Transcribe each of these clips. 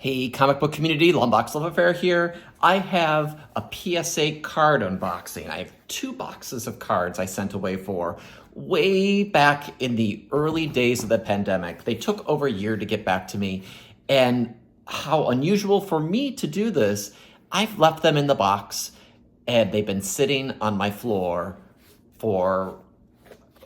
Hey, comic book community, Lumbox Love Affair here. I have a PSA card unboxing. I have 2 boxes of cards I sent away for way back in the early days of the pandemic. They took over a year to get back to me, and how unusual for me to do this, I've left them in the box and they've been sitting on my floor for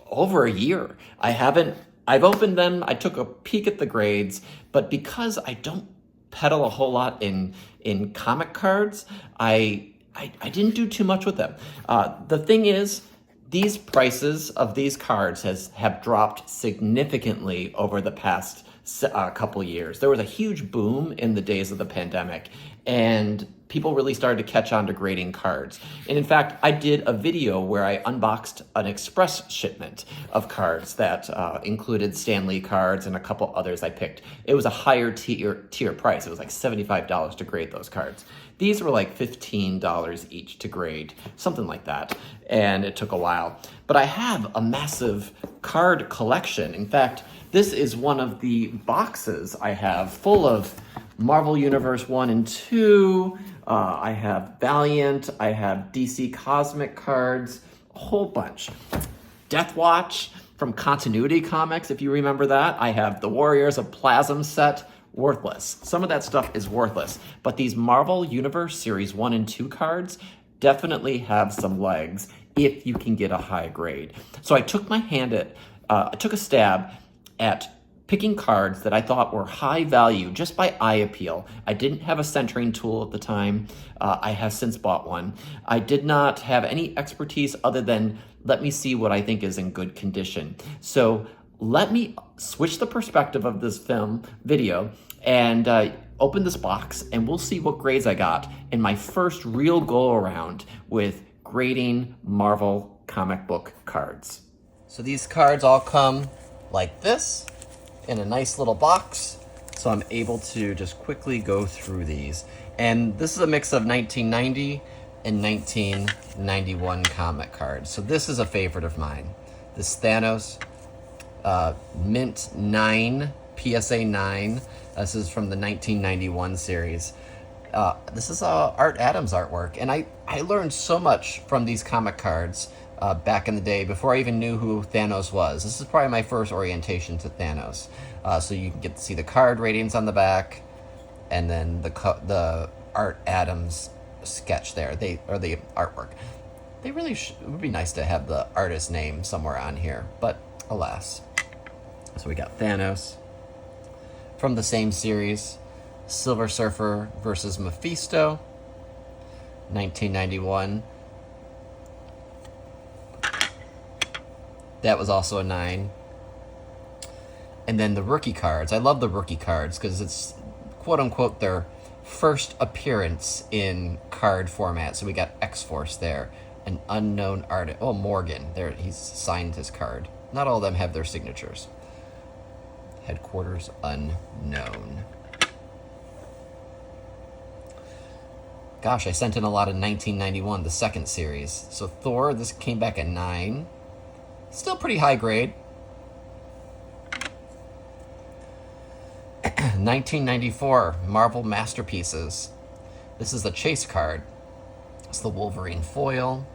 over a year. I've opened them, I took a peek at the grades, but because I don't peddle a whole lot in comic cards, I didn't do too much with them. The thing is, these prices of these cards have dropped significantly over the past couple years. There was a huge boom in the days of the pandemic, and people really started to catch on to grading cards. And in fact, I did a video where I unboxed an express shipment of cards that included Stan Lee cards and a couple others I picked. It was a higher tier price. It was like $75 to grade those cards. These were like $15 each to grade, something like that. And it took a while. But I have a massive card collection. In fact, this is one of the boxes I have full of Marvel Universe 1 and 2, I have Valiant, I have DC Cosmic cards, a whole bunch. Death Watch from Continuity Comics, if you remember that. I have the Warriors of Plasm set, worthless. Some of that stuff is worthless, but these Marvel Universe Series 1 and 2 cards definitely have some legs if you can get a high grade. So I took a stab at picking cards that I thought were high value just by eye appeal. I didn't have a centering tool at the time. I have since bought one. I did not have any expertise other than let me see what I think is in good condition. So let me switch the perspective of this video and open this box, and we'll see what grades I got in my first real go around with grading Marvel comic book cards. So these cards all come like this, in a nice little box, so I'm able to just quickly go through these. And this is a mix of 1990 and 1991 comic cards. So this is a favorite of mine. This Thanos, Mint 9, PSA 9. This is from the 1991 series. This is Art Adams artwork, and I learned so much from these comic cards back in the day before I even knew who Thanos was. This is probably my first orientation to Thanos. So you can get to see the card ratings on the back, and then the Art Adams sketch there, the artwork. They really it would be nice to have the artist name somewhere on here, but alas. So we got Thanos from the same series, Silver Surfer versus Mephisto, 1991. That was also a 9. And then the rookie cards. I love the rookie cards because it's quote-unquote their first appearance in card format. So we got X-Force there, an unknown artist. Oh, Morgan. There, he's signed his card. Not all of them have their signatures. Headquarters unknown. Gosh, I sent in a lot of 1991, the second series. So Thor, this came back at 9. Still pretty high grade. 1994 Marvel Masterpieces. This is the chase card. It's the Wolverine foil.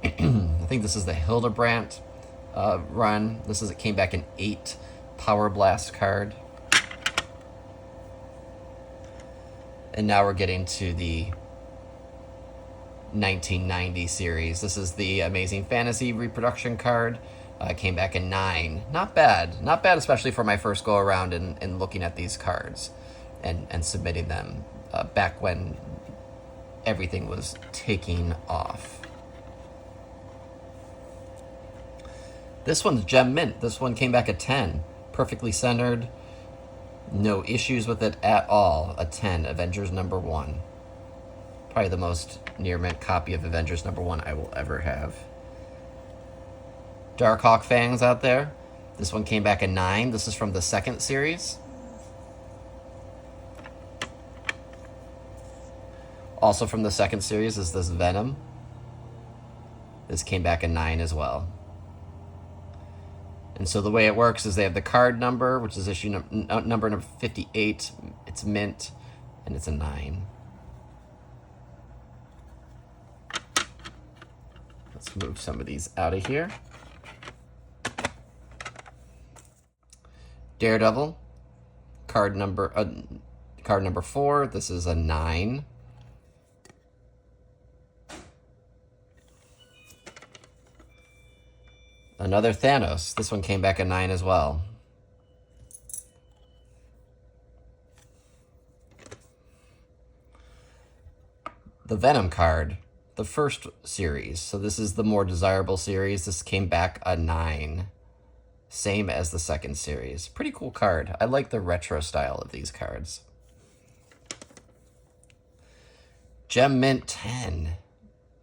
I think this is the Hildebrandt run. It came back in 8 Power Blast card. And now we're getting to the 1990 series. This is the Amazing Fantasy reproduction card. Came back in 9. Not bad, especially for my first go around in looking at these cards and submitting them back when everything was taking off. This one's Gem Mint. This one came back at 10. Perfectly centered. No issues with it at all. A 10, Avengers number 1. Probably the most near mint copy of Avengers number 1 I will ever have. Darkhawk fans out there, this one came back in 9. This is from the second series. Also from the second series is this Venom. This came back in 9 as well. And so the way it works is they have the card number, which is issue number 58, It's mint, and it's a 9. Let's move some of these out of here. Daredevil, card number 4. This is a 9. Another Thanos. This one came back a 9 as well. The Venom card, the first series. So this is the more desirable series. This came back a 9. Same as the second series. Pretty cool card. I like the retro style of these cards. Gem Mint 10.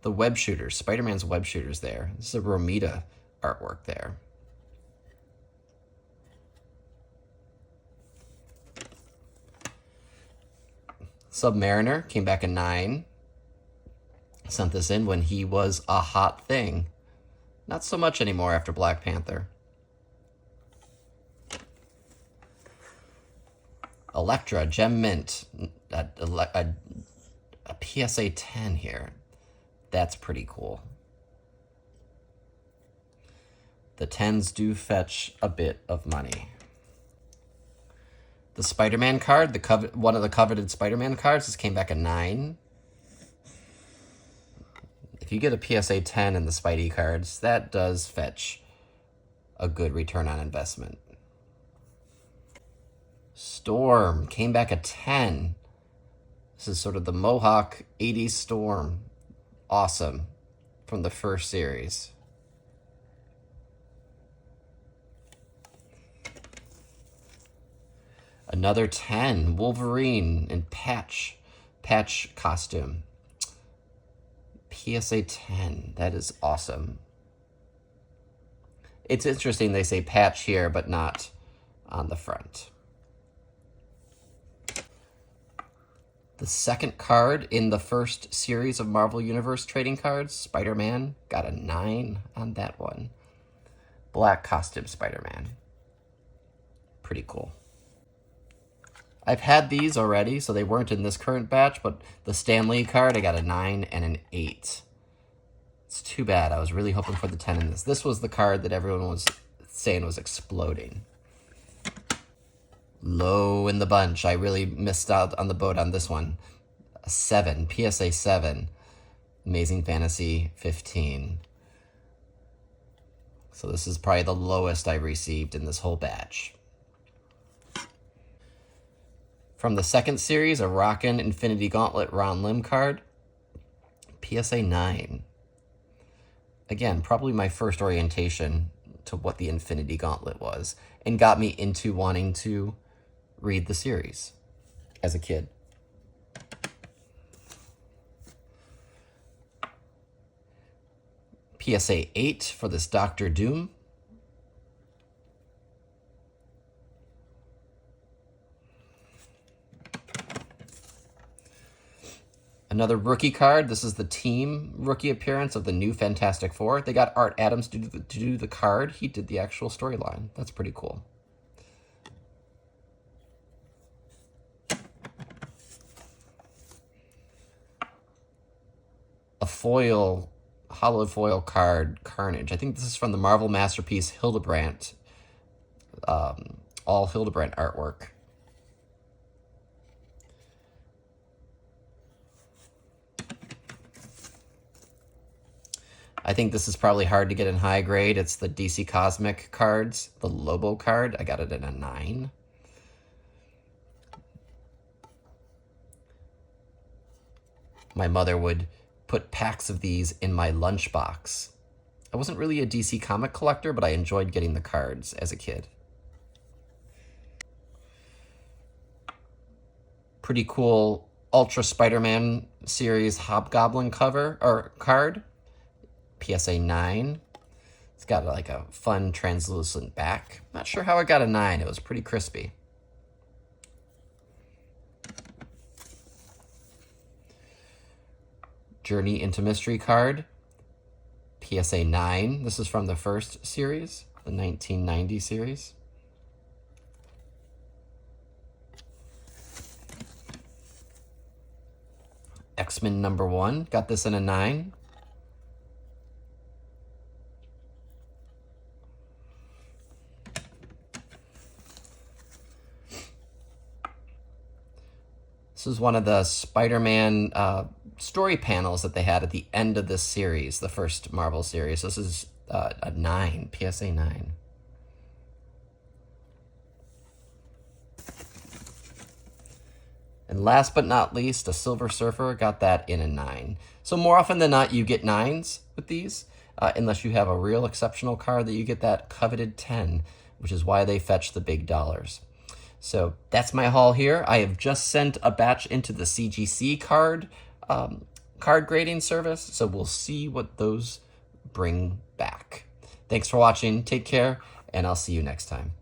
The web shooters. Spider-Man's web shooters there. This is a Romita artwork there. Submariner came back a 9. Sent this in when he was a hot thing. Not so much anymore after Black Panther. Elektra, Gem Mint, a PSA 10 here. That's pretty cool. The 10s do fetch a bit of money. The Spider-Man card, one of the coveted Spider-Man cards, this came back a 9. If you get a PSA 10 in the Spidey cards, that does fetch a good return on investment. Storm came back a 10. This is sort of the Mohawk 80s Storm. Awesome. From the first series. Another 10. Wolverine in patch costume. PSA 10. That is awesome. It's interesting they say patch here, but not on the front. The second card in the first series of Marvel Universe trading cards, Spider-Man, got a 9 on that one. Black costume Spider-Man. Pretty cool. I've had these already, so they weren't in this current batch, but the Stan Lee card, I got a 9 and an 8. It's too bad. I was really hoping for the 10 in this. This was the card that everyone was saying was exploding. Low in the bunch. I really missed out on the boat on this one. A 7. PSA 7. Amazing Fantasy 15. So this is probably the lowest I received in this whole batch. From the second series, a Rockin' Infinity Gauntlet Ron Lim card. PSA 9. Again, probably my first orientation to what the Infinity Gauntlet was, and got me into wanting to read the series as a kid. PSA 8 for this Doctor Doom. Another rookie card. This is the team rookie appearance of the new Fantastic Four. They got Art Adams to do the card. He did the actual storyline. That's pretty cool. A foil, hollow foil card, Carnage. I think this is from the Marvel Masterpiece Hildebrandt, all Hildebrandt artwork. I think this is probably hard to get in high grade. It's the DC Cosmic cards, the Lobo card. I got it in a 9. My mother would put packs of these in my lunchbox. I wasn't really a DC comic collector, but I enjoyed getting the cards as a kid. Pretty cool Ultra Spider-Man series Hobgoblin cover or card. PSA 9. It's got like a fun translucent back. Not sure how I got a 9. It was pretty crispy. Journey into Mystery card. PSA 9. This is from the first series, the 1990 series. X-Men #1. Got this in a 9. This is one of the Spider-Man story panels that they had at the end of this series, the first Marvel series. This is a 9, PSA 9. And last but not least, a Silver Surfer. Got that in a 9. So more often than not, you get 9s with these, unless you have a real exceptional card that you get that coveted 10, which is why they fetch the big dollars. So that's my haul here. I have just sent a batch into the CGC card grading service, so we'll see what those bring back. Thanks for watching. Take care, and I'll see you next time.